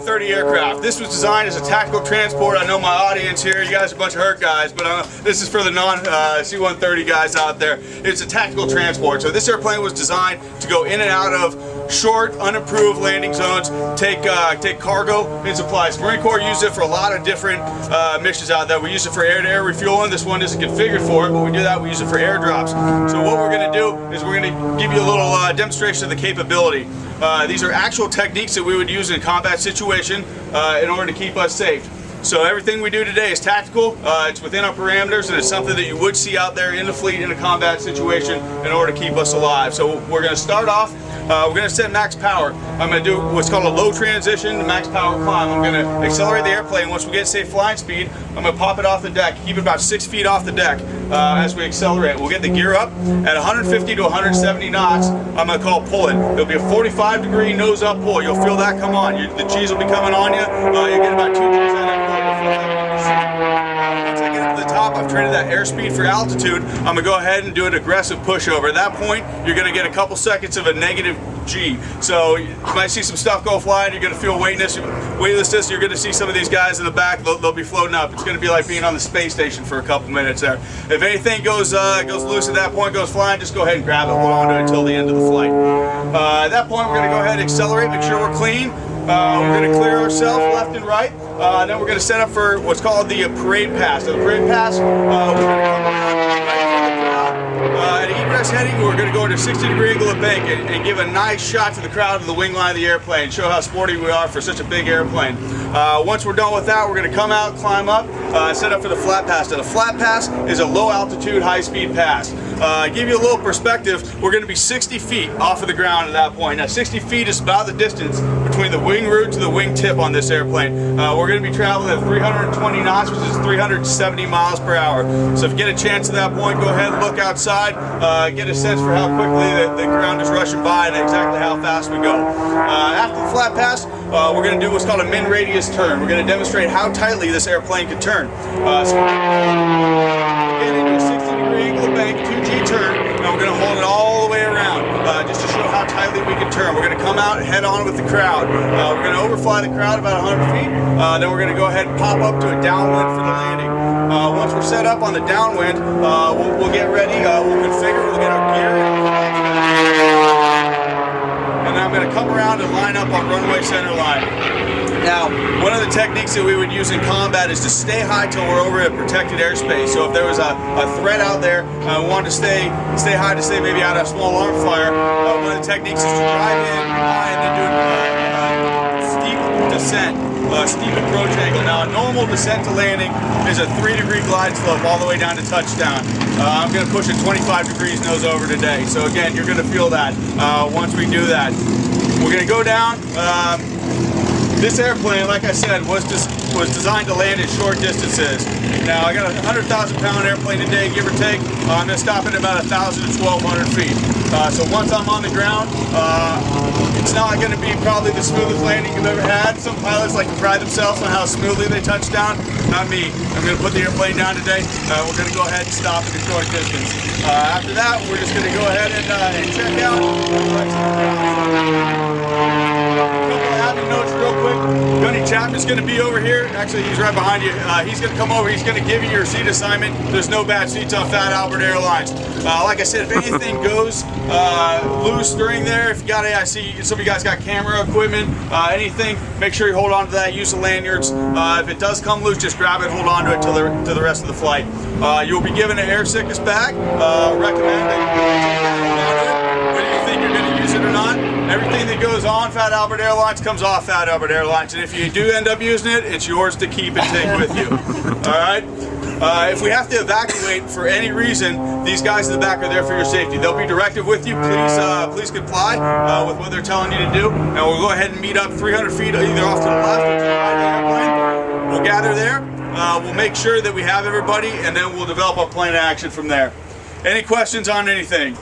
30 aircraft. This was designed as a tactical transport. I know my audience here, you guys are a bunch of hurt guys, but this is for the non-C-130 guys out there. It's a tactical transport. So this airplane was designed to go in and out of short, unimproved landing zones, take cargo and supplies. Marine Corps used it for a lot of different missions out there. We use it for air-to-air refueling. This one isn't configured for it, but we do that. We use it for airdrops. So what we're going to do is we're going to give you a little demonstration of the capability. These are actual techniques that we would use in a combat situation in order to keep us safe. So everything we do today is tactical, it's within our parameters, and it's something that you would see out there in the fleet in a combat situation in order to keep us alive. So we're going to start off, we're going to set max power. I'm going to do what's called a low transition to max power climb. I'm going to accelerate the airplane. Once we get safe flying speed, I'm going to pop it off the deck, keep it about 6 feet off the deck as we accelerate. We'll get the gear up at 150 to 170 knots. I'm going to call pulling. It'll be a 45-degree nose-up pull. You'll feel that come on. The G's will be coming on you. You'll get about 2 G's on that pull. Once I get up to the top, I've traded that airspeed for altitude. I'm going to go ahead and do an aggressive pushover. At that point, you're going to get a couple seconds of a negative G. So you might see some stuff go flying. You're going to feel weightlessness. You're going to see some of these guys in the back. They'll be floating up. It's going to be like being on the space station for a couple minutes there. If anything goes loose at that point, goes flying, just go ahead and grab it. Hold on to it until the end of the flight. At that point, we're going to go ahead and accelerate. Make sure we're clean. We're going to clear ourselves left and right. Then we're going to set up for what's called the parade pass. So the parade pass, we're going to come around right in front of the crowd. At egress heading, we're going to go into a 60-degree angle of bank and give a nice shot to the crowd of the wing line of the airplane. Show how sporty we are for such a big airplane. Once we're done with that, we're going to come out, climb up, set up for the flat pass. Now the flat pass is a low altitude, high speed pass. Give you a little perspective, we're going to be 60 feet off of the ground at that point. Now 60 feet is about the distance between the wing root to the wing tip on this airplane. We're going to be traveling at 320 knots, which is 370 miles per hour. So if you get a chance at that point, go ahead and look outside, get a sense for how quickly the ground is rushing by and exactly how fast we go. After the flat pass, we're going to do what's called a min radius turn. We're going to demonstrate how tightly this airplane can turn. So again, into a 60-degree angle of bank, 2G turn, and we're going to hold it all the way around just to show how tightly we can turn. We're going to come out head on with the crowd. We're going to overfly the crowd about 100 feet. Then we're going to go ahead and pop up to a downwind for the landing. Once we're set up on the downwind, we'll get ready. We'll configure. We'll get our gear. And then I'm going to come around and line up on runway center line. Now, one of the techniques that we would use in combat is to stay high till we're over a protected airspace. So if there was a threat out there, we wanted to stay high to stay maybe out of a small arm flyer. One of the techniques is to drive in high and then do a steep descent, steep approach angle. Now, a normal descent to landing is a 3-degree glide slope all the way down to touchdown. I'm going to push it 25 degrees nose over today. So again, you're going to feel that once we do that. We're going to go down. This airplane, like I said, was designed to land at short distances. Now, I got a 100,000-pound airplane today, give or take. I'm going to stop it at about 1,000 to 1,200 feet. So once I'm on the ground, it's not going to be probably the smoothest landing you've ever had. Some pilots like to pride themselves on how smoothly they touch down. Not me. I'm going to put the airplane down today. We're going to go ahead and stop at a short distance. After that, we're just going to go ahead and check out. Notes real quick. Gunny Chapman's going to be over here. Actually, he's right behind you. He's going to come over. He's going to give you your seat assignment. There's no bad seats on Fat Albert Airlines. Like I said, if anything goes loose during there, if you got I see some of you guys got camera equipment, anything, make sure you hold on to that. Use the lanyards. If it does come loose, just grab it, hold on to it till the rest of the flight. You'll be given an air sickness bag. Recommend it. Whether you think you're going to use it or not. Everything that goes on Fat Albert Airlines comes off Fat Albert Airlines, and if you do end up using it, it's yours to keep and take with you. All right? If we have to evacuate for any reason, these guys in the back are there for your safety. They'll be directive with you. Please comply with what they're telling you to do, and we'll go ahead and meet up 300 feet either off to the left or to the right of the airplane. We'll gather there. We'll make sure that we have everybody, and then we'll develop a plan of action from there. Any questions on anything?